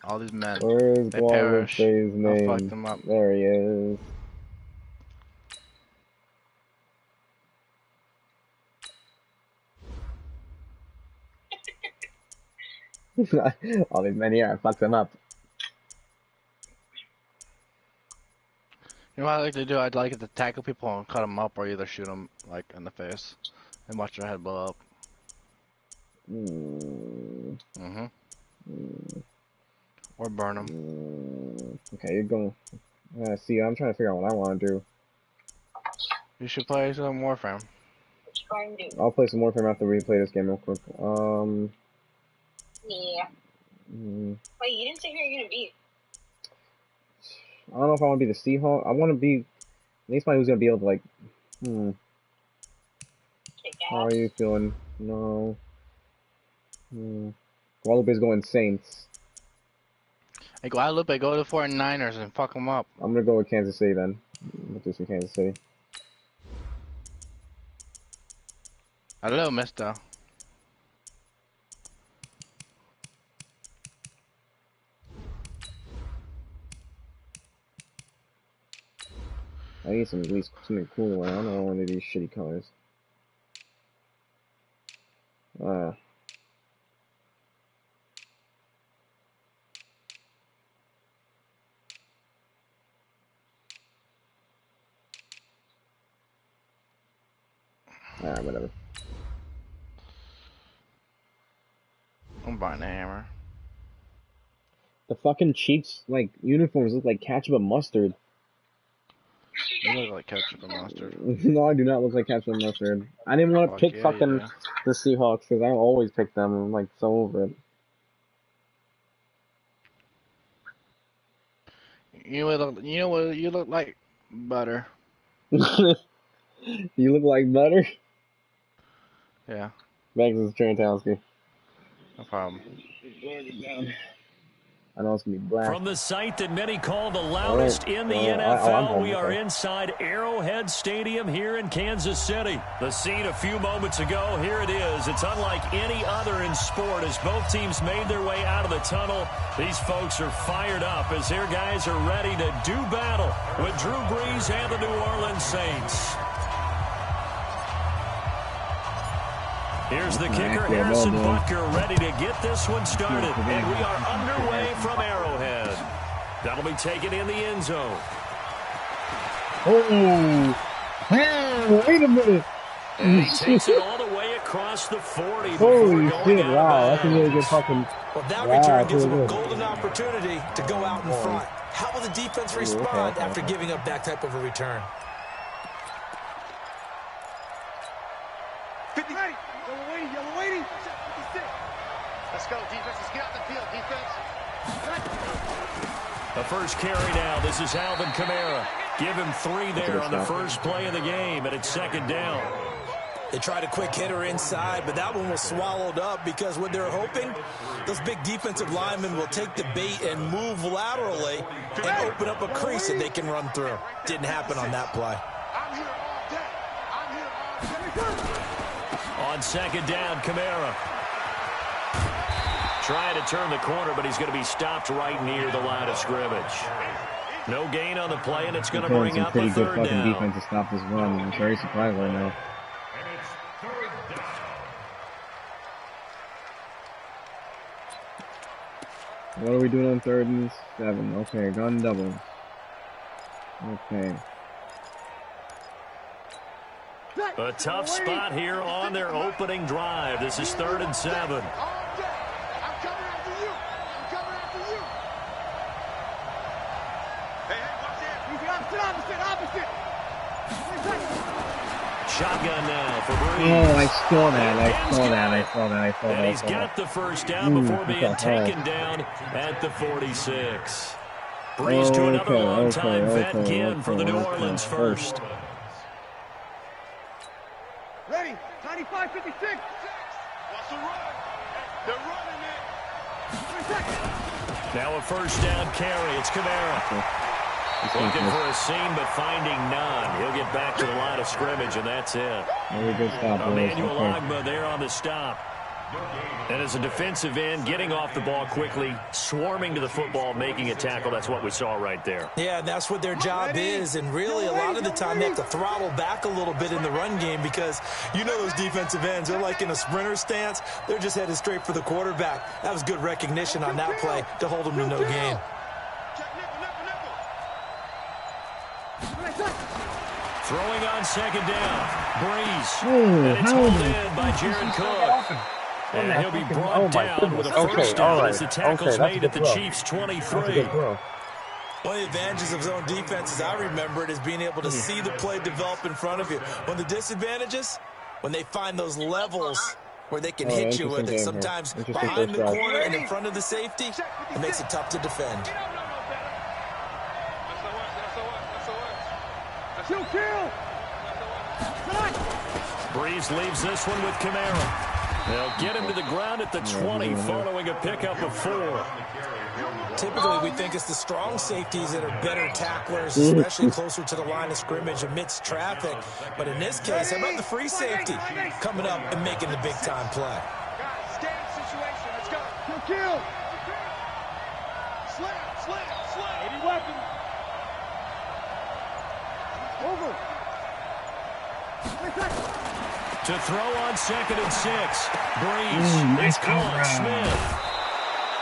All these men. Where's They perish. Guadalupe's I'll name? fuck them up. There he is. All these men here, I fucked them up. You know what I like to do? I'd like to tackle people and cut them up, or either shoot them like in the face and watch their head blow up. Or burn them. Okay, you're going. See, I'm trying to figure out what I want to do. You should play some Warframe. I'll play some Warframe after we play this game real quick. Yeah. Wait, you didn't say who you're gonna be. I don't know if I want to be the Seahawk. I want to be at least somebody who's gonna be able to like. How are you feeling? No. Guadalupe's going Saints. Hey, Guadalupe, go to the 49ers and fuck them up. I'm gonna go with Kansas City then. Let's do some Kansas City. Hello, mister. I need some at least something cool. I don't know one of these shitty colors. Alright, whatever. I'm buying a hammer. The fucking Chiefs like uniforms look like ketchup and mustard. You look like ketchup and mustard. No, I do not look like ketchup and mustard. I didn't want to pick fucking the Seahawks because I always pick them. I'm like so over it. You know what? You look like butter. You look like butter? Yeah. Thanks, this is Trentowski. No problem. I know it's going to be black. From the site that many call the loudest in the NFL, we are inside Arrowhead Stadium here in Kansas City. The scene a few moments ago, here it is. It's unlike any other in sport as both teams made their way out of the tunnel. These folks are fired up as their guys are ready to do battle with Drew Brees and the New Orleans Saints. Here's the kicker, Harrison Butker, ready to get this one started. And we are underway from Arrowhead. That'll be taken in the end zone. Oh, hey, wait a minute. And he takes it all the way across the 40. Holy shit, wow, that's a really good fucking... Well, that return gives him a golden opportunity to go out in front. How will the defense respond after giving up that type of a return? 50. Yellow waiting. Let's go, defense. Let's get out the field, defense. The first carry now. This is Alvin Kamara. Give him 3 there on the first play of the game, and it's second down. They tried a quick hitter inside, but that one was swallowed up because what they're hoping, those big defensive linemen will take the bait and move laterally and open up a crease that they can run through. Didn't happen on that play. On second down, Kamara. Trying to turn the corner, but he's going to be stopped right near the line of scrimmage. No gain on the play, and it's going to bring up a third down. Pretty good fucking defense to stop this run. I'm very surprised right now. What are we doing on 3rd and 7? Okay, gun double. Okay. A tough spot here on their opening drive. This is 3rd and 7. Shotgun now for Brees. Oh, I saw that. And he's got the first down before being taken down at the 46. Brees to another long-time vet again for the New Orleans first. Ready, 95, 56. What's the run? They're running it. Now a first down carry. It's Kamara. Looking for a seam, but finding none. He'll get back to the line of scrimmage, and that's it. Very good stop. Emmanuel Ogba there on the stop. And as a defensive end, getting off the ball quickly, swarming to the football, making a tackle, that's what we saw right there. Yeah, and that's what their job is. And really, a lot of the time, they have to throttle back a little bit in the run game because you know those defensive ends, they're like in a sprinter stance. They're just headed straight for the quarterback. That was good recognition on that play to hold them to no gain. Throwing on second down. Breeze. And it's hauled in by Jared Cook. And he'll be brought down with a first down as the tackle's made at the Chiefs' 23. One of the advantages of zone defense, as I remember it, is being able to see the play develop in front of you. One of the disadvantages, when they find those levels where they can hit you with it, sometimes behind the corner and in front of the safety, it makes it tough to defend. Breeze leaves this one with Kamara. They'll get him to the ground at the 20 following a pickup of 4. Typically, we think it's the strong safeties that are better tacklers, especially closer to the line of scrimmage amidst traffic. But in this case, how about the free safety coming up and making the big-time play? Situation. Let's go. Kill. Slam. 80 weapons. Over. To throw on 2nd and 6. Breeze. It's caught. Smith.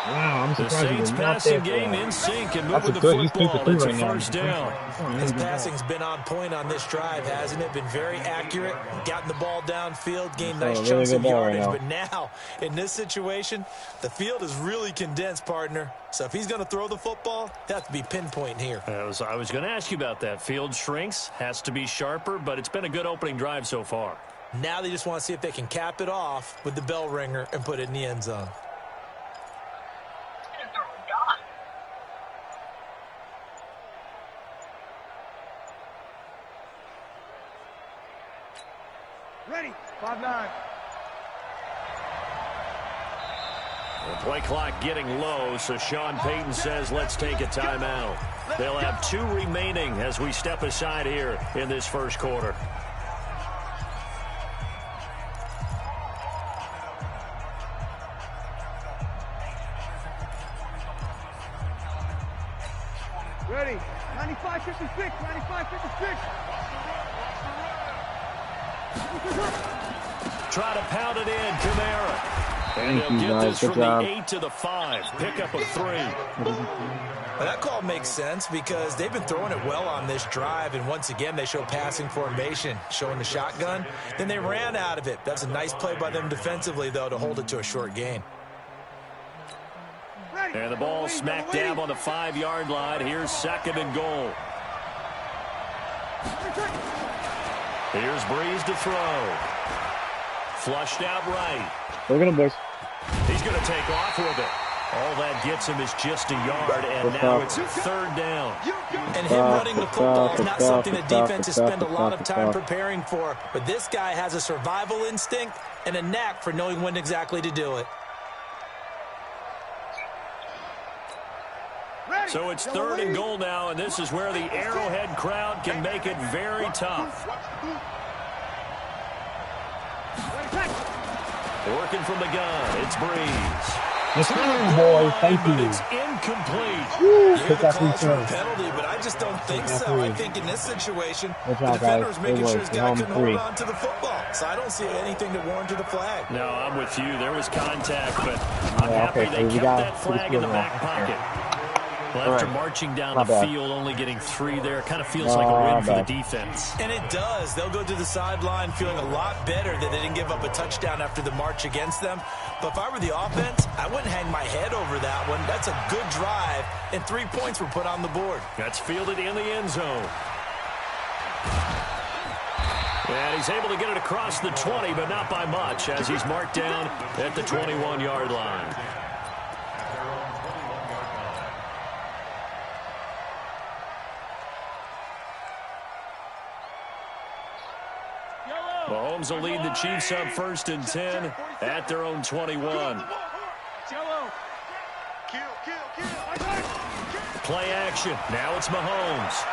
Wow, I'm The surprised Saints' he's not passing there. game in sync and That's moving the good. He's 2 for football. 3 It's a right now. first down. His passing's been on point on this drive, hasn't it? Been very accurate, gotten the ball downfield, gained nice really chunks good of ball right yardage. now. But now, in this situation, the field is really condensed, partner. So if he's going to throw the football, he'll have to be pinpoint here. I was going to ask you about that. Field shrinks, has to be sharper, but it's been a good opening drive so far. Now they just want to see if they can cap it off with the bell ringer and put it in the end zone. Ready. 5-9. The play clock getting low, so Sean Payton says let's take a timeout. They'll have 2 remaining as we step aside here in this first quarter. Ready. 95-56. 95-56. Try to pound it in, Kamara. And they'll get this from the 8 to the 5. Pickup of 3. Well, that call makes sense because they've been throwing it well on this drive, and once again they show passing formation, showing the shotgun. Then they ran out of it. That's a nice play by them defensively, though, to hold it to a short gain. And the ball smack dab on the 5-yard line. Here's 2nd and goal. Here's Breeze to throw. Flushed out right. Look at him, boys. He's going to take off with it. All that gets him is just a yard, and now it's 3rd down. And him running the football is not something that defenses spend a lot of time preparing for. But this guy has a survival instinct and a knack for knowing when exactly to do it. So it's 3rd and goal now, and this is where the Arrowhead crowd can make it very tough. Working from the gun, it's Breeze. Let's go, boy. Thank But you. it's incomplete. Yeah, the calls for a penalty, but I just don't think so. I think in this situation, the defender's making sure his guy couldn't hold on to the football. So I don't see anything that warranted a flag. No, I'm with you. There was contact, but I'm happy they kept that flag in the back pocket. Well, after marching down the field, only getting 3 there, kind of feels like a win for the defense. And it does. They'll go to the sideline feeling a lot better that they didn't give up a touchdown after the march against them. But if I were the offense, I wouldn't hang my head over that one. That's a good drive, and 3 points were put on the board. That's fielded in the end zone. And he's able to get it across the 20, but not by much, as he's marked down at the 21-yard line. Mahomes will lead the Chiefs up 1st and 10 at their own 21. Play action. Now it's Mahomes.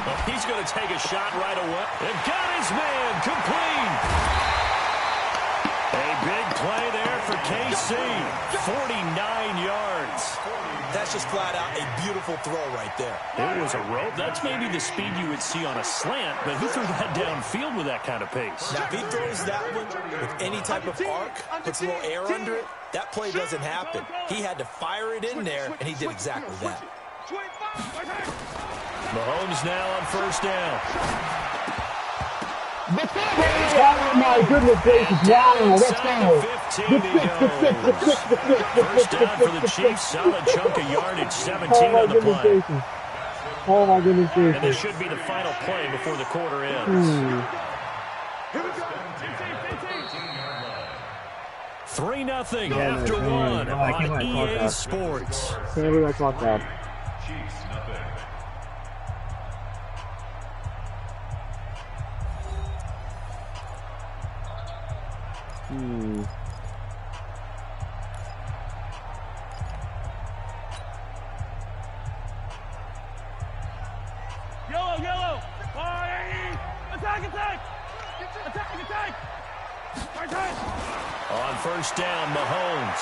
Well, he's going to take a shot right away. And got his man complete. A big play there for KC. 49 yards. That's just flat out a beautiful throw right there. It was a rope. That's maybe the speed you would see on a slant, but who threw that downfield with that kind of pace? Now, if he throws that one with any type of arc, puts a little air under it, that play doesn't happen. He had to fire it in there, and he did exactly that. Mahomes now on first down. Oh my goodness gracious, wow, let's go. First down for the Chiefs, solid chunk of yardage, 17 on the play. Oh my goodness gracious. And this should be the final play before the quarter ends. 3-0 after one on EA Sports. Can't believe I caught that. Yellow. Attack. On first down, Mahomes.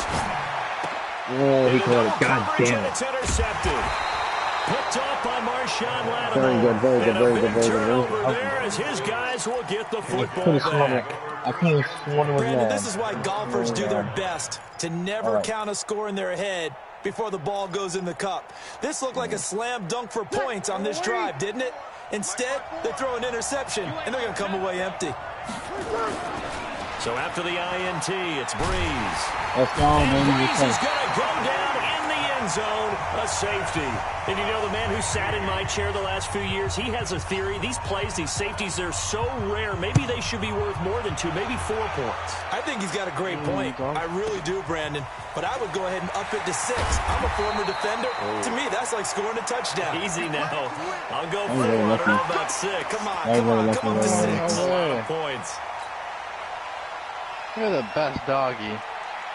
Oh, he caught it. God damn it. It's intercepted. Picked off by Marshawn Lattimore. Very good. Turnover there as his guys will get the football back. I could have sworn it was Brandon, mad. this is why golfers do their best to never count a score in their head before the ball goes in the cup. This looked like a slam dunk for points on this drive, didn't it? Instead, they throw an interception, and they're going to come away empty. So after the INT, it's Breeze. Let's go, And baby. Breeze is going to go down in the end zone, a safety. And you know, the man who sat in my chair the last few years, he has a theory. These plays, these safeties, they're so rare. Maybe they should be worth more than 2, maybe 4 points. I think he's got a great point. I really do, Brandon. But I would go ahead and up it to 6. I'm a former defender. To me, that's like scoring a touchdown. Easy now. I'll go for it. I don't know about 6. Come on to 6. A lot of points. You're the best doggy.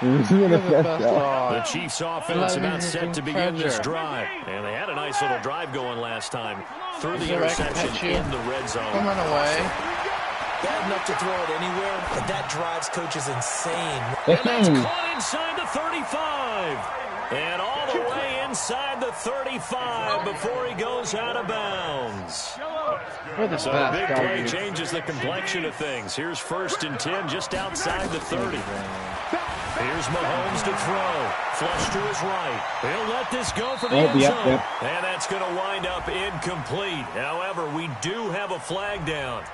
You're the best dog. The Chiefs offense about set to begin this drive. And they had a nice little drive going last time. Through the interception in the red zone. Come on away. Bad enough to throw it anywhere, but that drives coaches insane. And that's caught inside the 35. And all the way inside the 35 before he goes out of bounds. So a big play changes the complexion of things. Here's 1st and 10 just outside the 30. Here's Mahomes to throw. Flush to his right. He'll let this go for the end zone. And that's going to wind up incomplete. However, we do have a flag down.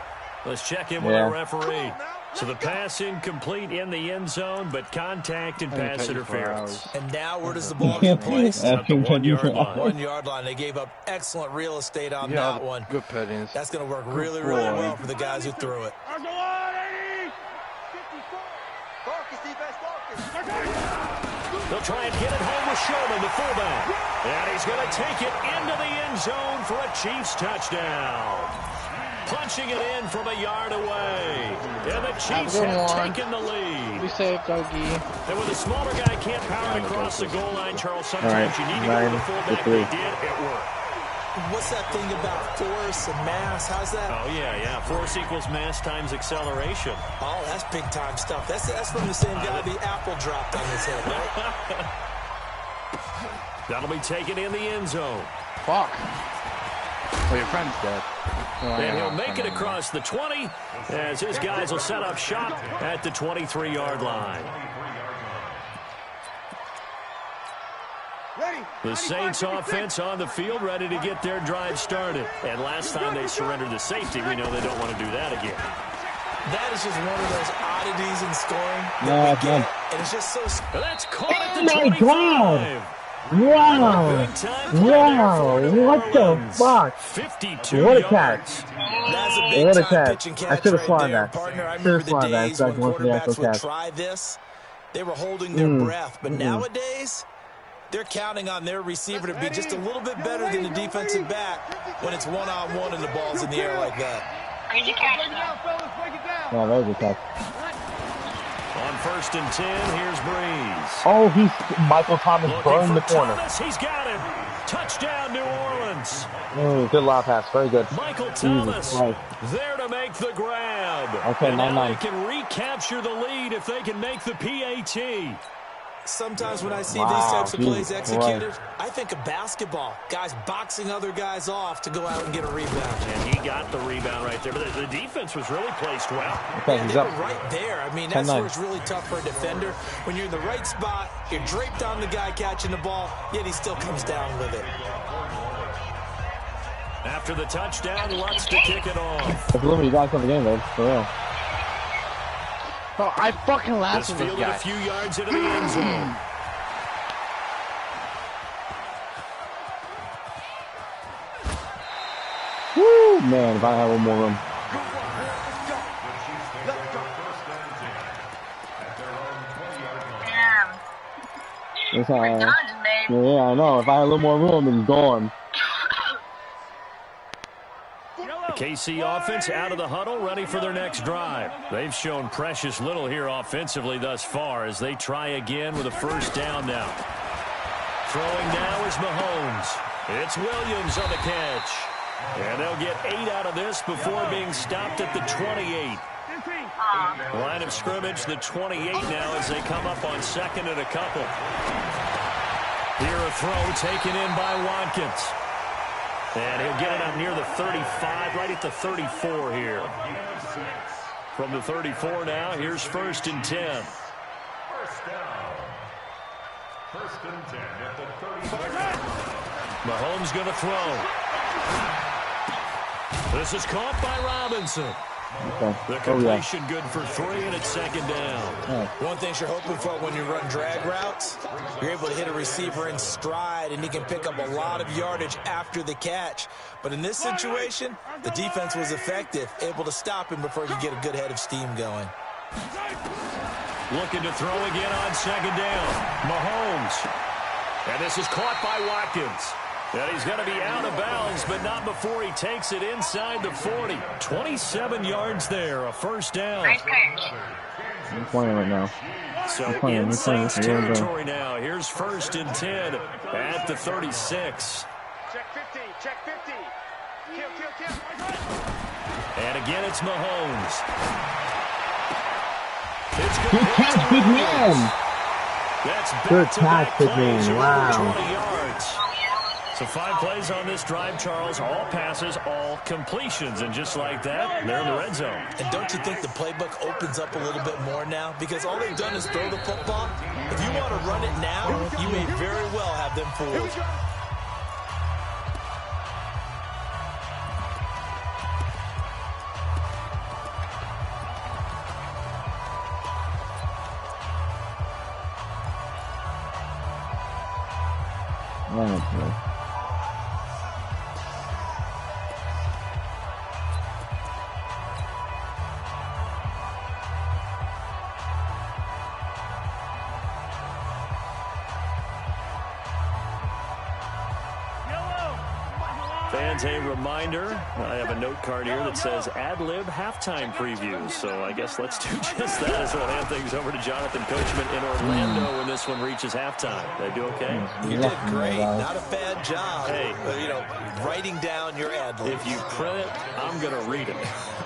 Let's check in with our referee. So the pass incomplete in the end zone, but contact and pass interference. And now where does the ball get placed? At the 1 yard line. 1 yard line. They gave up excellent real estate on that one. Good pettings. That's going to work really well for the guys who threw it. They'll try and get it home with Sherman, the fullback. And he's going to take it into the end zone for a Chiefs touchdown. Punching it in from a yard away. And the Chiefs have taken the lead. Be safe, doggy. And when the smaller guy can't power it across the goal line, Charles, sometimes you need to go to the fullback. They did. It worked. What's that thing about force and mass? How's that? Oh, yeah. Force equals mass times acceleration. Oh, that's big-time stuff. That's from the same guy the apple dropped on his head, right? That'll be taken in the end zone. Fuck. Well, your friend's dead. And he'll make it across the 20 as his guys will set up shop at the 23-yard line. The Saints offense on the field, ready to get their drive started. And last time they surrendered the safety, we know they don't want to do that again. That is just one of those oddities in scoring that we get, and it's just so... That's caught at the 25. God. Wow! What the fuck? 52 what a yards. catch! That's a big What a time catch! pitch and I catch should have right swung there, that. partner. I Should have remember the swung that. days So I when can went for the quarterbacks actual would catch. try this. They were holding their breath, but nowadays they're counting on their receiver to be just a little bit better than the defensive back when it's one-on-one and the ball's in the air like that. Where'd you catch that? Yeah, that was a catch. On 1st and 10, here's Breeze. Oh, Michael Thomas Looking burned for the corner. Thomas, he's got him. Touchdown, New Orleans. Good lob pass. Very good. Michael Thomas there to make the grab. Okay, and now 9-9. they can recapture the lead if they can make the PAT. Sometimes when I see these types of plays executed, I think of basketball. Guys boxing other guys off to go out and get a rebound. And he got the rebound right there. But the defense was really placed well. Okay, they were right there. I mean, that's 10-9. where it's really tough for a defender. When you're in the right spot, you're draped on the guy catching the ball, yet he still comes down with it. After the touchdown, Lutz to kick it off. That's literally you guys in the game, though. For real. Oh, I fucking laughed at this fielded guy. a few yards into the end zone. Woo, man, if I had one more room. Damn. Yeah, I know. If I had a little more room, it's gone. The KC offense out of the huddle, ready for their next drive. They've shown precious little here offensively thus far as they try again with a first down now. Throwing now is Mahomes. It's Williams on the catch. And they'll get 8 out of this before being stopped at the 28. Line of scrimmage, the 28 now as they come up on second and a couple. Here a throw taken in by Watkins. And he'll get it up near the 35, right at the 34 here. From the 34 now, here's first and 10. First down. First and 10 at the 35. Mahomes going to throw. This is caught by Robinson. Okay. The completion good for 3, and it's second down. One thing you're hoping for when you run drag routes, you're able to hit a receiver in stride, and he can pick up a lot of yardage after the catch. But in this situation, the defense was effective, able to stop him before he could get a good head of steam going. Looking to throw again on second down. Mahomes. And this is caught by Watkins. And he's going to be out of bounds, but not before he takes it inside the 40. 27 yards there, a first down. Nice catch. I'm playing right now. So in Saints territory now. Here's first and 10 at the 36. Check 50, check 50. Kill. And again, it's Mahomes. It's Good catch, big man. That's Good catch, big man. Wow. 20 yards. So 5 plays on this drive, Charles. All passes, all completions. And just like that, they're in the red zone. And don't you think the playbook opens up a little bit more now? Because all they've done is throw the football. If you want to run it now, you may very well have them fooled. Okay. Fans, a reminder, I have a note card here that says ad-lib halftime previews. So I guess let's do just that as we'll hand things over to Jonathan Coachman in Orlando when this one reaches halftime. Did I do okay? You did great. Not a bad job. Hey, writing down your ad-libs. If you print it, I'm going to read it.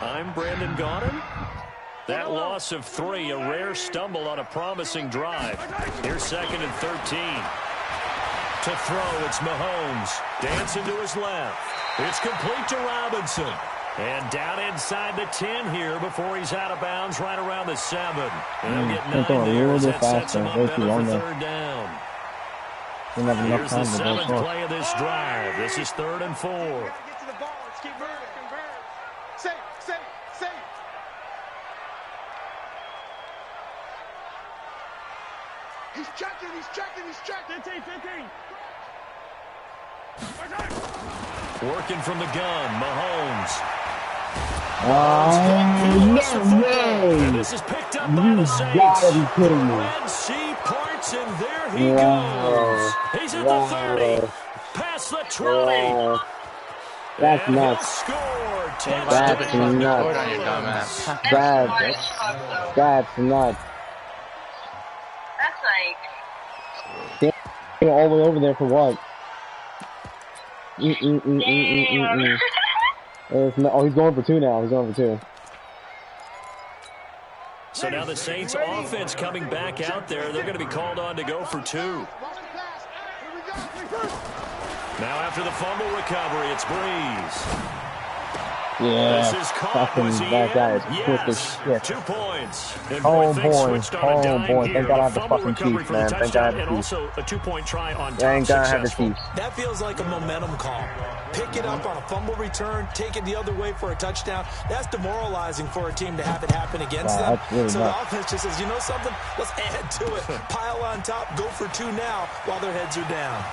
I'm Brandon Gaudin. That loss of 3, a rare stumble on a promising drive. Here's second and 13. To throw, it's Mahomes. Dancing to his left. It's complete to Robinson. And down inside the 10 here before he's out of bounds right around the 7. And they'll get 9 there as that sets him up better for third down. Here's the 7th play of this drive. This is 3rd and 4. Get to the ball. Let's keep moving. Safe. He's checking. 15. Working from the gun, Mahomes. No way! And this is picked up by You the Saints. gotta be kidding me. Red Sea parts, and there he goes. He's at the 30, past the 20. That's and nuts. Score. That's nuts. That's nuts. That's like... All the way over there for what? Oh, he's going for 2 now. He's going for 2. So now the Saints offense coming back out there. They're going to be called on to go for 2. Now after the fumble recovery, it's Breeze. Yeah, this is caught. that guy is quick as shit. 2 points. And boy. Thank God I have the fucking Chiefs, man. Thank God I have the Chiefs. Also a 2-point try on top. Thank God I have the Chiefs. That feels like a momentum call. Pick it up on a fumble return, take it the other way for a touchdown. That's demoralizing for a team to have it happen against them. Really so nuts. the offense just says, you know something? Let's add to it. Pile on top, go for 2 now while their heads are down.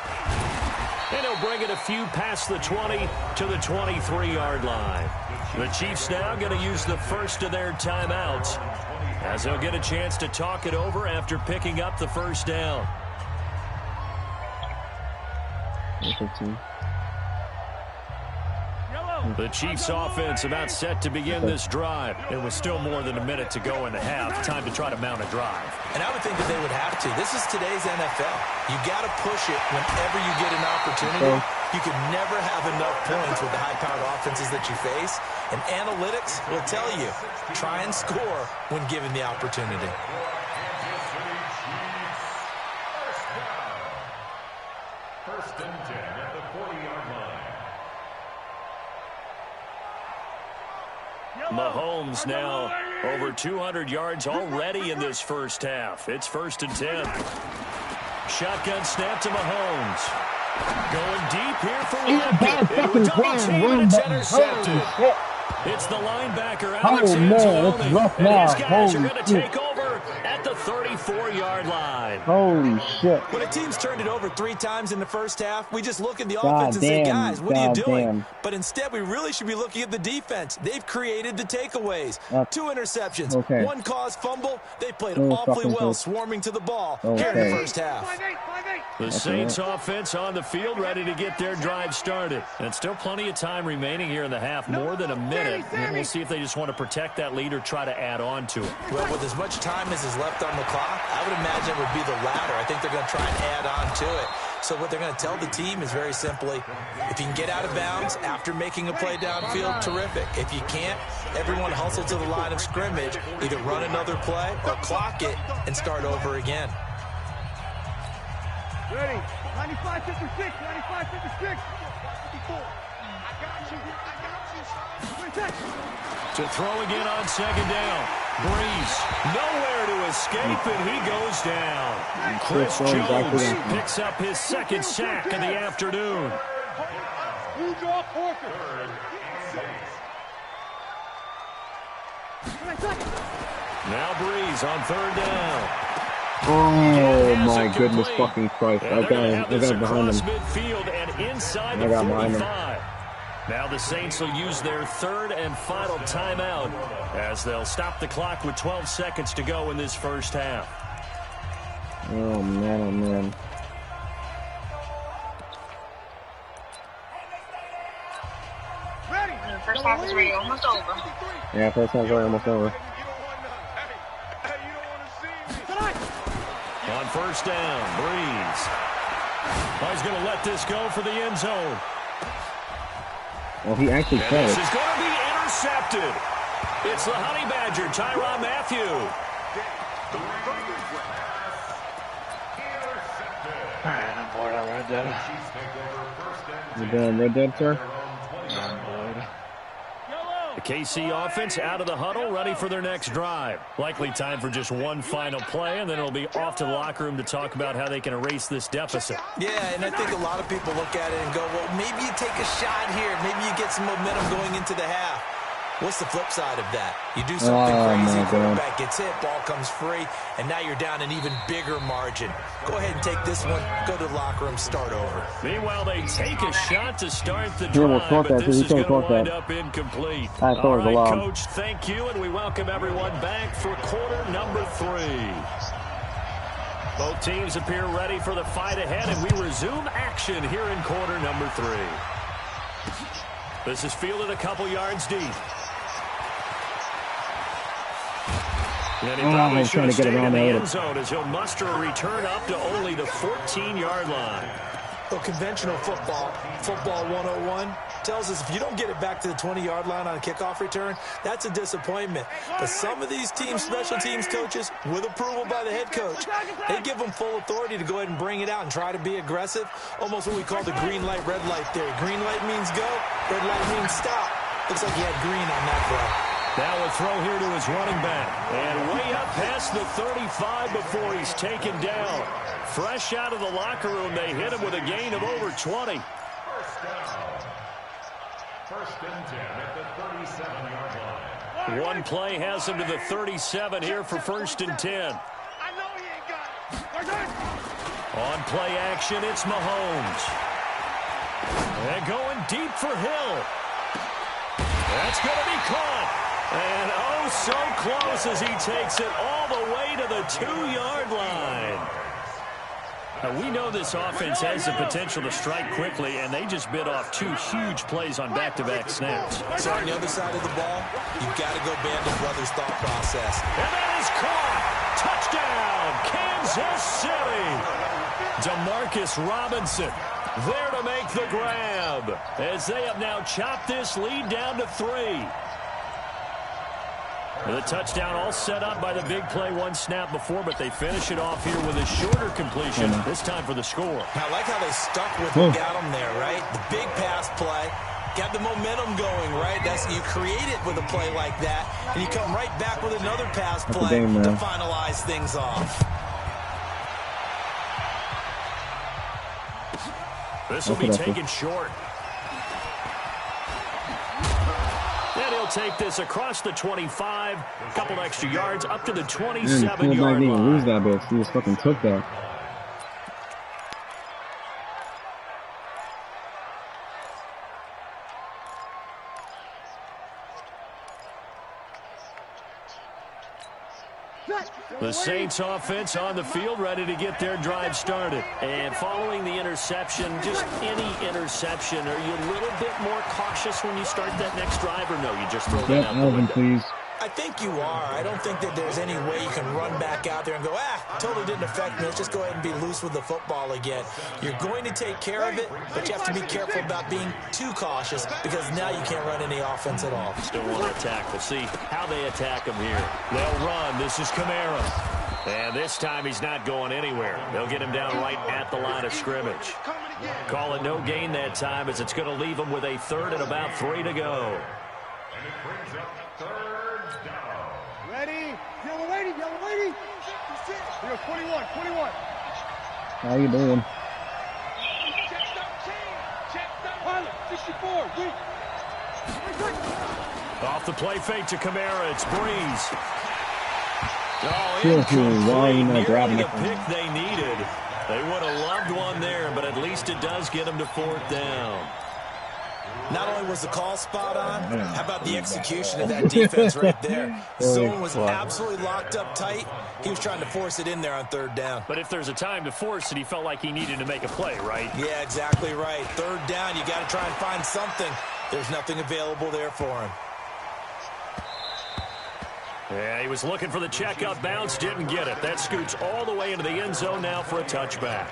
And he'll bring it a few past the 20 to the 23-yard line. The Chiefs now going to use the first of their timeouts as they'll get a chance to talk it over after picking up the first down. 15. The Chiefs offense about set to begin this drive. It was still more than a minute to go in the half. Time to try to mount a drive. And I would think that they would have to. This is today's NFL. You got to push it whenever you get an opportunity. You can never have enough points with the high-powered offenses that you face. And analytics will tell you, try and score when given the opportunity. First and 10 at the 40-yard line. Mahomes now over 200 yards already in this first half. It's 1st and 10. Shotgun snap to Mahomes. Going deep here for Lumpkin. Into a double team, and it's intercepted. It's the linebacker, Alex Anzalone. And these guys are going to take over at the 34-yard line. Holy shit. When a team's turned it over 3 times in the first half, we just look at the offense and say, guys, what are you doing? But instead, we really should be looking at the defense. They've created the takeaways. 2 interceptions, 1 caused fumble. They played awfully well swarming to the ball here in the first half. The Saints offense on the field ready to get their drive started. And still plenty of time remaining here in the half, more than a minute. And we'll see if they just want to protect that lead or try to add on to it. Well, with as much time as is left on the clock, I would imagine it would be the latter. I think they're going to try and add on to it. So what they're going to tell the team is very simply, if you can get out of bounds after making a play downfield, terrific. If you can't, everyone hustle to the line of scrimmage, either run another play or clock it and start over again. Ready. 95, 56, 95, 56. 54. I got you. To throw again on 2nd down. Breeze nowhere to escape, and he goes down. Chris Jones picks up his 2nd sack of the afternoon. Now Breeze on 3rd down. Oh my goodness fucking Christ. I got behind him. Midfield and inside the 45. Now the Saints will use their 3rd and final timeout as they'll stop the clock with 12 seconds to go in this first half. Oh man, oh man. First half is already almost over. Yeah, first half is already almost over. On 1st down, Breeze. Oh, he's going to let this go for the end zone. Well, he actually caught This it. is going to be intercepted. It's the Honey Badger, Tyrann Mathieu. Alright, I'm bored on Red Dead. You doing Red Dead, sir? I'm bored. The KC offense out of the huddle, ready for their next drive. Likely time for just one final play, and then it'll be off to the locker room to talk about how they can erase this deficit. Yeah, and I think a lot of people look at it and go, well, maybe you take a shot here. Maybe you get some momentum going into the half. What's the flip side of that? You do something crazy, quarterback gets hit, ball comes free, and now you're down an even bigger margin. Go ahead and take this one, go to the locker room, start over. Meanwhile, they take a shot to start the drive, but this is going to wind up incomplete. All right, Coach, thank you, and we welcome everyone back for quarter number 3. Both teams appear ready for the fight ahead, and we resume action here in quarter number 3. This is fielded a couple yards deep. And he probably should have stayed in the end zone as he'll muster a return up to only the 14-yard line. Well, conventional football 101, tells us if you don't get it back to the 20-yard line on a kickoff return, that's a disappointment. But some of these teams, special teams coaches, with approval by the head coach, they give them full authority to go ahead and bring it out and try to be aggressive, almost what we call the green light, red light theory. Green light means go, red light means stop. Looks like he had green on that play. Now a throw here to his running back. And way up past the 35 before he's taken down. Fresh out of the locker room, they hit him with a gain of over 20. First down. First and 10 at the 37-yard line. One play has him to the 37 here for first and 10. I know he ain't got it. On play action, it's Mahomes. And going deep for Hill. That's going to be caught. And oh, so close as he takes it all the way to the 2-yard line. Now, we know this offense has the potential to strike quickly, and they just bit off 2 huge plays on back-to-back snaps. So on the other side of the ball, you've got to go Band of Brothers thought process. And that is caught. Touchdown, Kansas City. Demarcus Robinson there to make the grab, as they have now chopped this lead down to 3. The touchdown all set up by the big play one snap before, but they finish it off here with a shorter completion, this time for the score. I like how they stuck with him, got him there, right? The big pass play, got the momentum going, right? That's, you create it with a play like that, and you come right back with another pass play to finalize things off. This will be taken short. And he'll take this across the 25, a couple extra yards, up to the 27-yard line. He didn't lose that bitch. He just fucking took that. The Saints offense on the field, ready to get their drive started. And following the interception, just any interception, are you a little bit more cautious when you start that next drive, or no, you just throw that out the window? Please. I think you are. I don't think that there's any way you can run back out there and go, totally didn't affect me. Let's just go ahead and be loose with the football again. You're going to take care of it, but you have to be careful about being too cautious because now you can't run any offense at all. Still want to attack. We'll see how they attack him here. They'll run. This is Kamara. And this time he's not going anywhere. They'll get him down right at the line of scrimmage. Call it no gain that time, as it's going to leave him with a 3rd and about 3 to go. And it brings up 3rd down. Ready? Yellow lady, yellow lady. We go 21, 21. How you doing? Pilot, 64, weak. Off the play fake to Kamara, it's Breeze. Oh, Why are you not grabbing the it? pick they needed. They would have loved one there, but at least it does get them to 4th down. Not only was the call spot on, how about the execution of that defense right there? The zone was absolutely locked up tight. He was trying to force it in there on 3rd down. But if there's a time to force it, he felt like he needed to make a play, right? Yeah, exactly right. 3rd down, you got to try and find something. There's nothing available there for him. Yeah, he was looking for the checkout bounce, didn't get it. That scoots all the way into the end zone now for a touchback.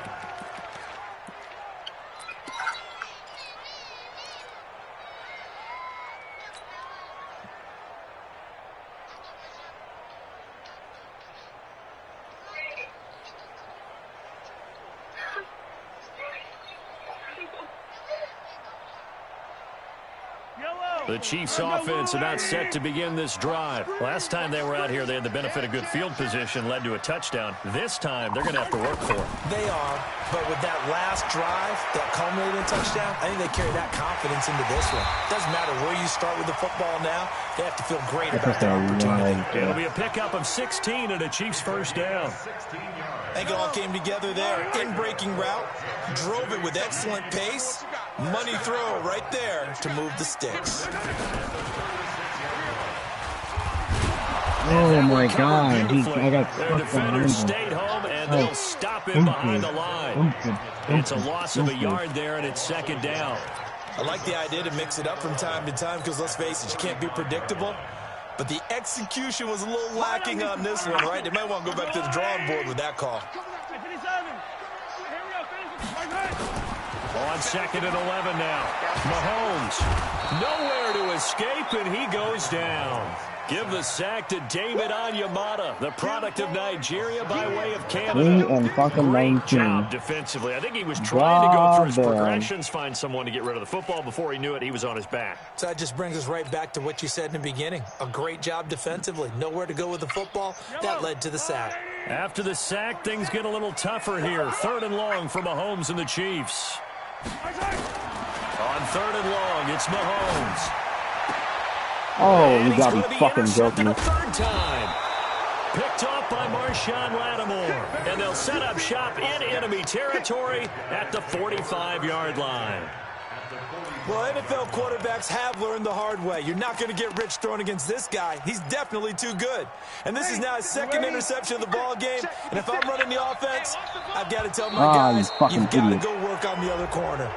The Chiefs offense about set to begin this drive. Last time they were out here, they had the benefit of good field position, led to a touchdown. This time, they're going to have to work for it. They are, but with that last drive, that culminating touchdown, I think they carry that confidence into this one. Doesn't matter where you start with the football now, they have to feel great about their opportunity. It'll be a pickup of 16 and a Chiefs 1st down. I think it all came together there. In-breaking route, drove it with excellent pace. Money throw right there to move the sticks. Oh my God! I got their defenders stayed home, and they'll stop him behind the line. It's a loss of a yard there, and it's 2nd down. I like the idea to mix it up from time to time because, let's face it, you can't be predictable. But the execution was a little lacking on this one, right? They might want to go back to the drawing board with that call. On 2nd and 11 now. Mahomes, nowhere to escape, and he goes down. Give the sack to David Onyemata, the product of Nigeria by way of Canada. Great job defensively. I think he was trying to go through his progressions, find someone to get rid of the football. Before he knew it, he was on his back. So that just brings us right back to what you said in the beginning. A great job defensively. Nowhere to go with the football. That led to the sack. After the sack, things get a little tougher here. 3rd and long for Mahomes and the Chiefs. On 3rd and long, it's Mahomes. Oh, you gotta be fucking joking. A 3rd time. Picked off by Marshawn Lattimore. And they'll set up shop in enemy territory at the 45-yard line. Well, NFL quarterbacks have learned the hard way. You're not going to get rich throwing against this guy. He's definitely too good. And this is now his 2nd interception of the ball game. And if I'm running the offense, I've got to tell my guys, you've got to go work on the other corner.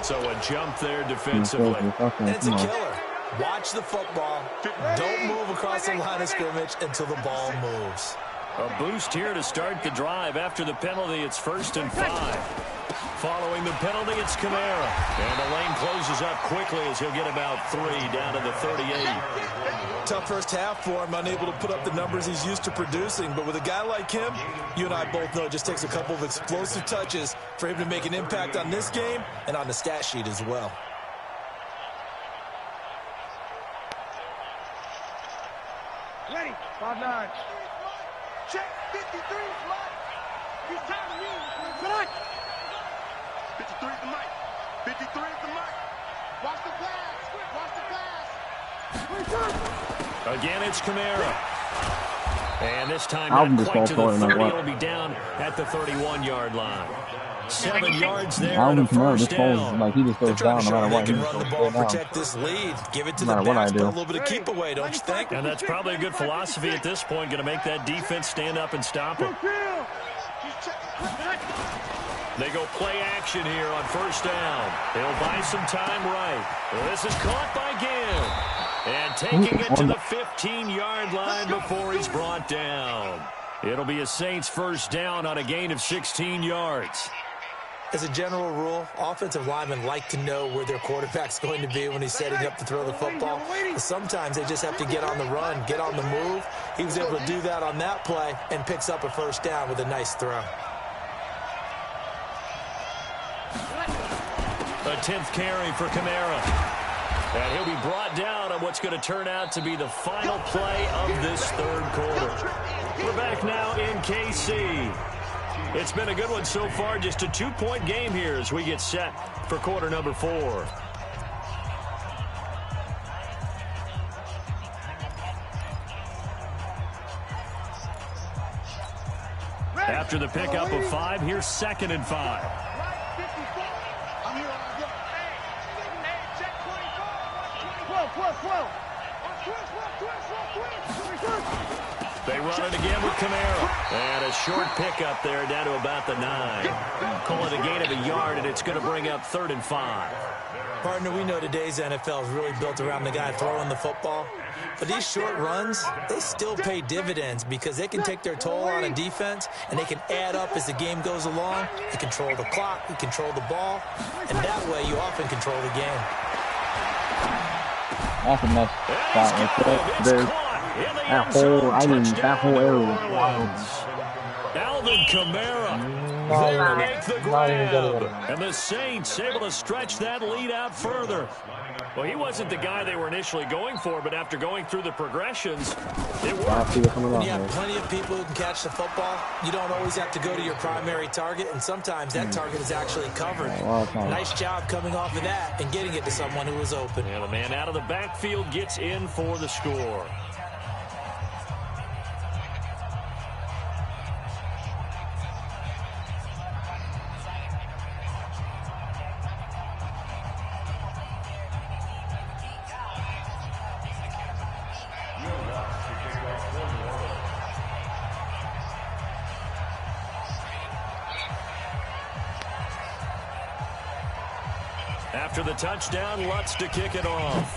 So a jump there defensively. And it's a killer. Watch the football. Don't move across the line of scrimmage until the ball moves. A boost here to start the drive. After the penalty, it's 1st and 5. Following the penalty, it's Kamara. And the lane closes up quickly as he'll get about 3 down to the 38. Tough first half for him, unable to put up the numbers he's used to producing. But with a guy like him, you and I both know it just takes a couple of explosive touches for him to make an impact on this game and on the stat sheet as well. Ready. 5-9. Check. 53. He's tired of me. Come on. 53 is the mic. 53 is the mic. Watch the pass. Watch the pass. Again, it's Kamara. And this time, not quite to the 30. It'll be down at the 31-yard line. 7 yards there on a first down. Like he just goes down no matter what. They can run the ball, protect this lead. Give it to the backs, put a little bit of keep away, don't you think? And that's probably a good philosophy at this point. Going to make that defense stand up and stop them. They go play action here on 1st down. He'll buy some time right. This is caught by Gill. And taking it to the 15-yard line before he's brought down. It'll be a Saints 1st down on a gain of 16 yards. As a general rule, offensive linemen like to know where their quarterback's going to be when he's setting up to throw the football. But sometimes they just have to get on the run, get on the move. He was able to do that on that play and picks up a 1st down with a nice throw. A 10th carry for Kamara. And he'll be brought down on what's going to turn out to be the final play of this 3rd quarter. We're back now in KC. It's been a good one so far. Just a 2-point game here as we get set for quarter number 4. After the pickup of 5, here's 2nd and 5. They run it again with Kamara. And a short pickup there down to about the 9. Call it a gain of a yard, and it's going to bring up 3rd and 5. Partner, we know today's NFL is really built around the guy throwing the football. But these short runs, they still pay dividends because they can take their toll on a defense, and they can add up as the game goes along. You control the clock, you control the ball, and that way you often control the game. That's a nice spot right there. That whole area was wild. Alvin Kamara, they make the grab. And the Saints able to stretch that lead out further. Well, he wasn't the guy they were initially going for, but after going through the progressions, it worked. When you have plenty of people who can catch the football, you don't always have to go to your primary target, and sometimes that target is actually covered. Nice job coming off of that and getting it to someone who was open. And the man out of the backfield gets in for the score. After the touchdown, Lutz to kick it off.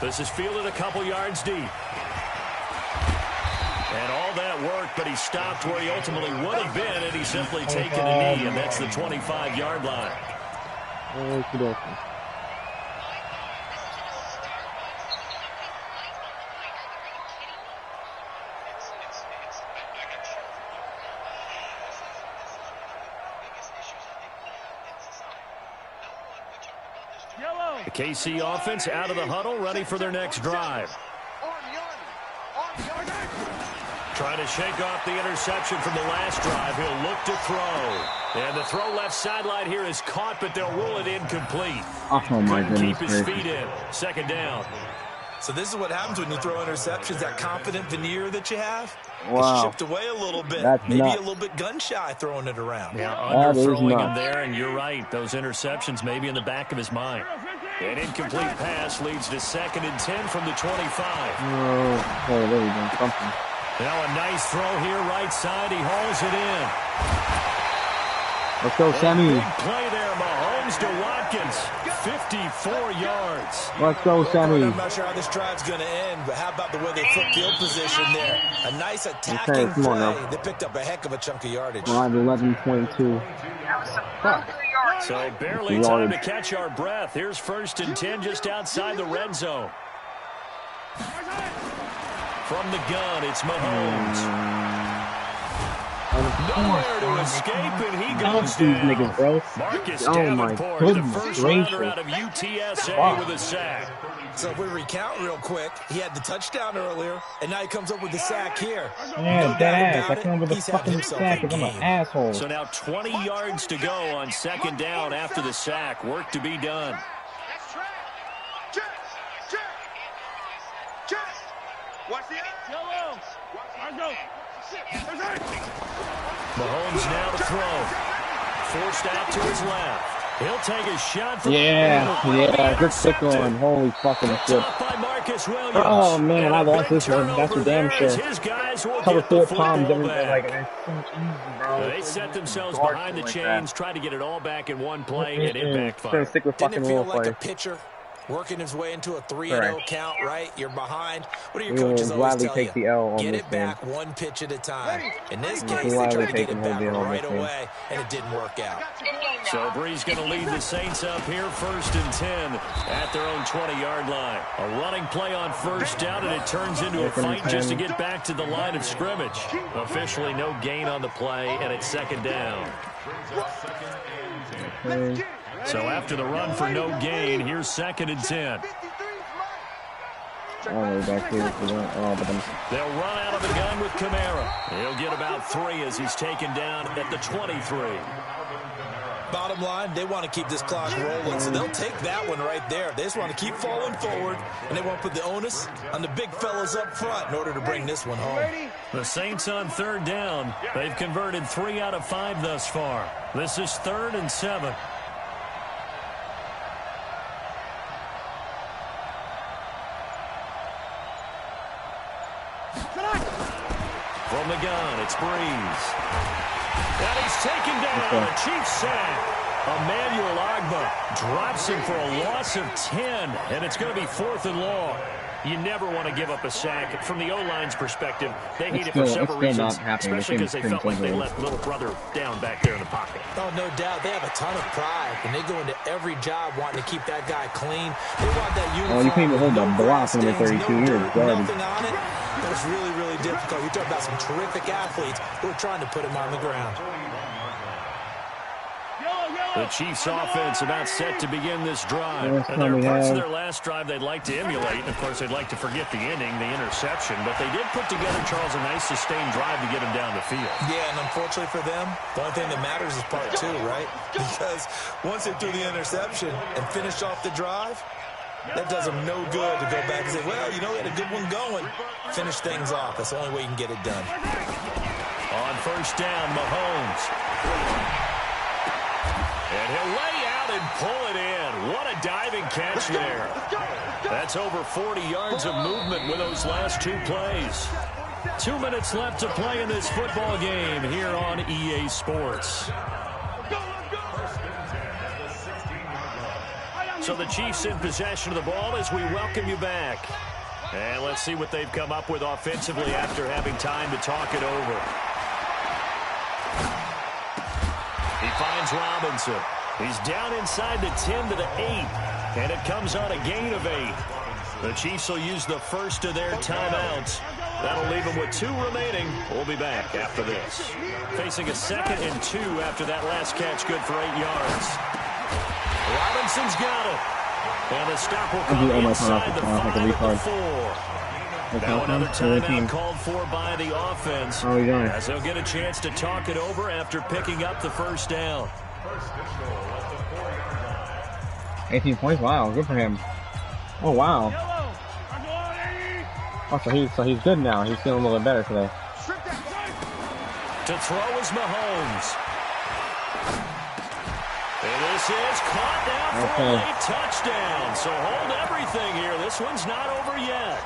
This is fielded a couple yards deep. And all that work, but he stopped where he ultimately would have been had he simply taken a knee, and that's the 25-yard line. The KC offense out of the huddle, ready for their next drive. Trying to shake off the interception from the last drive. He'll look to throw. And the throw left sideline here is caught, but they'll rule it incomplete. Oh, my goodness. Keep his feet in. Second down. So this is what happens when you throw interceptions, that confident veneer that you have. Wow. It's chipped away a little bit. That's maybe nuts. a little bit gun-shy throwing it around. Yeah, underthrowing him there, and you're right. Those interceptions may be in the back of his mind. An incomplete pass leads to 2nd and 10 from the 25. Oh, there we go. Something. Now a nice throw here, right side. He hauls it in. Let's go, Sammy. Big play there, Mahomes to Watkins. 54 yards. Let's go, Sammy. I'm not sure how this drive's going to end, but how about the way they flip field position there? A nice attacking play. They picked up a heck of a chunk of yardage. 11.2. So barely time to catch our breath. Here's 1st and 10 just outside the red zone. From the gun, it's Mahomes. Nowhere to escape, and he goes down. Niggas, bro. Marcus Oh my Davenport, goodness the first gracious. rounder out of UTSA with a sack. So if we recount real quick, he had the touchdown earlier, and now he comes up with the sack here. Yeah, No dead doubt ass. about I come with a He's had fucking himself sack a because I'm an game. asshole. So now 20 yards to go on 2nd down after the sack. Work to be done. Watch the Mahomes now to throw. Forced out to his left. He'll take a shot from good stick on. Holy fucking shit. by Marcus Williams. Oh man, And I a lost big this one. That's for turnover damn there sure. as his guys will Cover get the 4 palms, football everything like back. it's so easy, bro. They set themselves Hard behind the like chains, that. try to get it all back in one play, and it Trying to backfired. stick with Didn't fucking it feel role like play. a pitcher working his way into a 3-0 Correct. count, right? You're behind. What do your We will coaches always gladly tell take you? the L on Get this it game. back one pitch at a time. In this We'll case, they gladly tried to take get and it hold back the L on right this game. away, and it didn't work out. So Bree's going to lead the Saints up here 1st and 10 at their own 20-yard line. A running play on 1st down, and it turns into a fight just to get back to the line of scrimmage. Officially no gain on the play, and it's 2nd down. Okay. So after the run for no gain, here's 2nd and 10. All the way back here. But I'm They'll run out of the gun with Kamara. He'll get about 3 as he's taken down at the 23. Bottom line, they want to keep this clock rolling, so they'll take that one right there. They just want to keep falling forward, and they want to put the onus on the big fellas up front in order to bring this one home. The Saints on 3rd down. They've converted 3 out of 5 thus far. This is 3rd and 7. From the gun, it's Breeze. And he's taken down. A Chiefs sack. Emmanuel Agba drops him for a loss of 10, and it's going to be 4th and long. You never want to give up a sack. From the O-line's perspective, they hate it for several reasons, especially because they felt like they let little brother down back there in the pocket. Oh, no doubt. They have a ton of pride, and they go into every job wanting to keep that guy clean. They want that uniform. Oh, you can't even hold no the block under stains, 32 years. nothing on it. That's really, really difficult. You talk about some terrific athletes who are trying to put him on the ground. The Chiefs offense about set to begin this drive. Last And there time are we parts of had- their last drive they'd like to emulate. And, of course, they'd like to forget the ending, the interception. But they did put together, Charles, a nice sustained drive to get him down the field. Yeah, and unfortunately for them, the only thing that matters is part 2, right? Because once they threw the interception and finished off the drive, that does them no good to go back and say, well, you know, we had a good one going. Finish things off. That's the only way you can get it done. On 1st down, Mahomes. And he'll lay out and pull it in. What a diving catch there. That's over 40 yards of movement with those last 2 plays. 2 minutes left to play in this football game here on EA Sports. So the Chiefs in possession of the ball as we welcome you back. And let's see what they've come up with offensively after having time to talk it over. He finds Robinson. He's down inside the 10 to the 8. And it comes on a gain of 8. The Chiefs will use the first of their timeouts. That'll leave them with 2 remaining. We'll be back after this. Facing a 2nd and 2 after that last catch, good for 8 yards. Robinson's got it. And the stop will come inside the 5 at the 4. Now another timeout called for by the offense. As they'll get a chance to talk it over after picking up the first down. 18 points? Wow, good for him. Oh, wow. Oh, so he's good now. He's feeling a little bit better today. To throw is Mahomes. And this is caught down for a late touchdown. So hold everything here. This one's not over yet.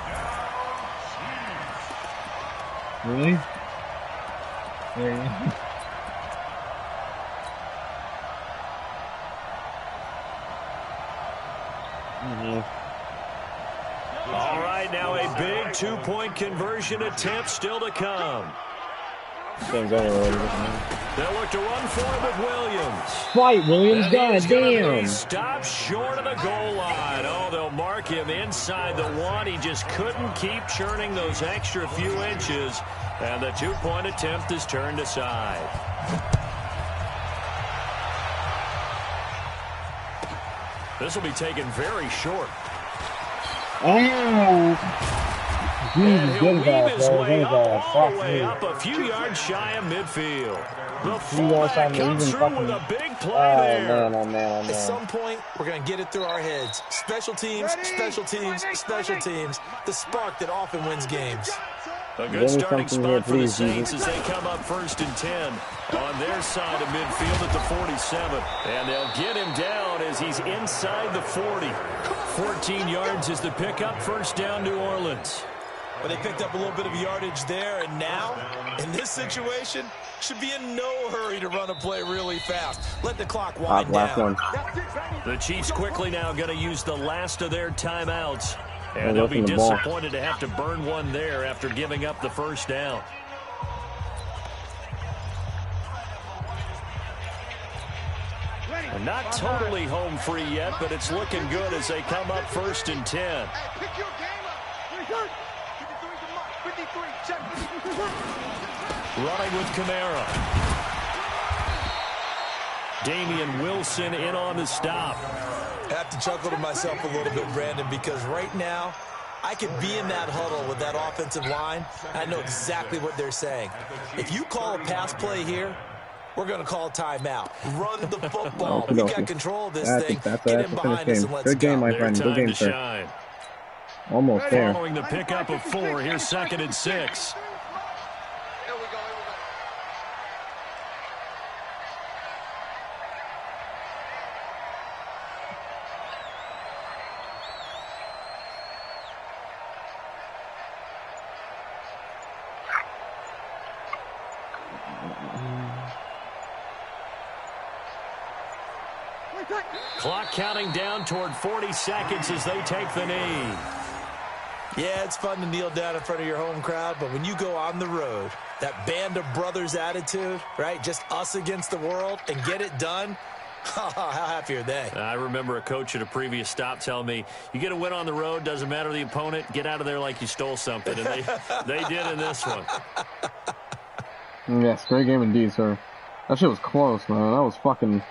Really? Yeah. All right, now a big 2-point conversion attempt still to come. Game's over already. They'll look to run for it with Williams. Fight, Williams, goddamn. Stop short of the goal line. Oh, they'll mark him inside the 1. He just couldn't keep churning those extra few inches. And the 2-point attempt is turned aside. This will be taken very short. Oh! And he'll weave his way up all the way up a few yards shy of midfield. The fullback comes through with a big play there. At some point, we're going to get it through our heads. Special teams, special teams, special teams. The spark that often wins games. A good starting spot for the Saints as they come up 1st and 10 on their side of midfield at the 47. And they'll get him down as he's inside the 40. 14 yards is the pickup. First down, New Orleans. Well, they picked up a little bit of yardage there, and now, in this situation, should be in no hurry to run a play really fast. Let the clock wind down. The Chiefs quickly now going to use the last of their timeouts. And they'll be disappointed to have to burn one there after giving up the first down. And not totally home free yet, but it's looking good as they come up 1st and 10. Running with Kamara. Damian Wilson in on the stop. I have to chuckle to myself a little bit, Brandon, because right now I could be in that huddle with that offensive line. I know exactly what they're saying. If you call a pass play here, we're going to call timeout. Run the football. We got control of this thing. Get in behind us and let's go. Good game, my friend. Good game, sir. Almost there. Following the pickup of 4, here's 2nd and 6. Clock counting down toward 40 seconds as they take the knee. Yeah, it's fun to kneel down in front of your home crowd, but when you go on the road, that band of brothers attitude, right? Just us against the world and get it done. How happy are they? I remember a coach at a previous stop telling me, you get a win on the road, doesn't matter the opponent, get out of there like you stole something. And they did in this one. Yes, great game indeed, sir. That shit was close, man. That was fucking...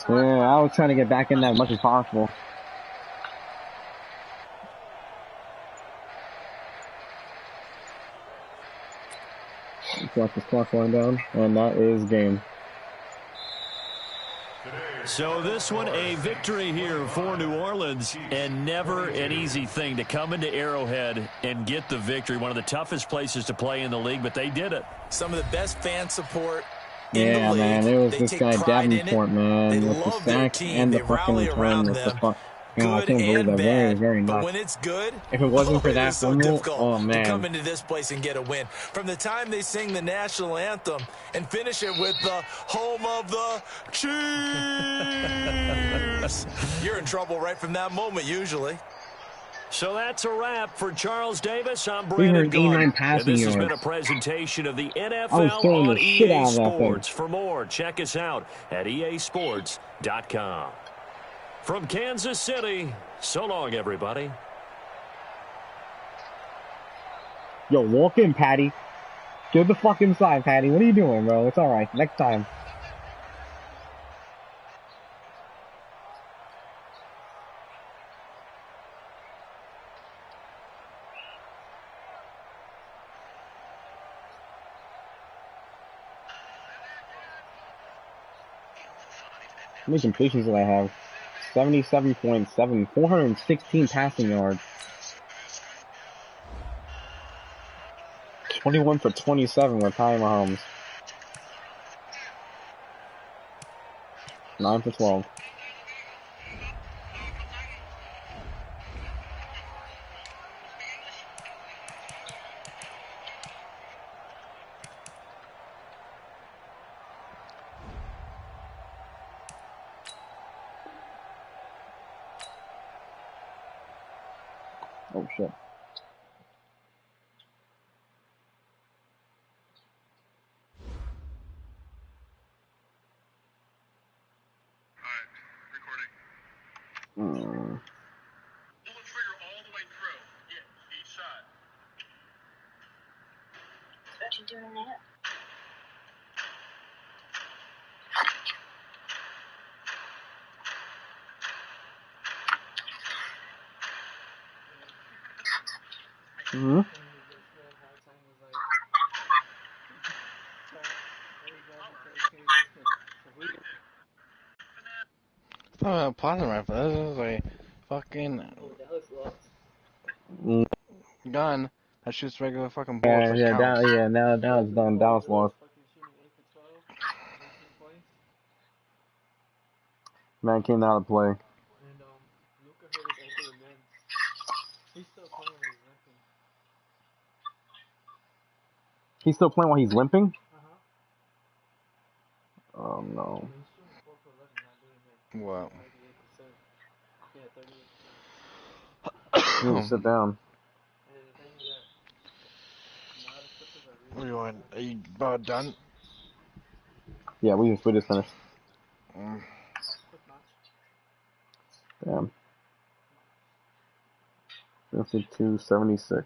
Yeah, I was trying to get back in that as much as possible. Watch this clock wind down, and that is game. So this one, a victory here for New Orleans, and never an easy thing to come into Arrowhead and get the victory. One of the toughest places to play in the league, but they did it. Some of the best fan support. Yeah, man, it was this guy Davenport, man, with the sack and the fucking return with the fuck. Man, I can't believe that. Very, very nuts. But when it's good, if it wasn't for that fumble, oh man, to come into this place and get a win. From the time they sing the national anthem and finish it with the home of the Chiefs, you're in trouble right from that moment usually. So that's a wrap for Charles Davis. I'm Brandon Gordon, and this has been a presentation of the NFL on EA Sports. For more, check us out at easports.com. From Kansas City, so long, everybody. Yo, walk in, Patty. Get the fuck inside, Patty. What are you doing, bro? It's alright. Next time. How many completions do I have? 77.7. 416 passing yards. 21 for 27 with Ty Mahomes. 9 for 12. Oh shit. Pull the trigger all the way through. Yeah, each side. What you doing that? Mm-hmm. It's not a plasma rifle. This is a fucking gun that shoots regular fucking bullets. That counts. Now it's done. Dallas lost. Man came out of play. He's still playing while he's limping? Oh no. What? You need to sit down. What do you want? Are you about done? Yeah, we just finished. Mm. Damn. 52-76.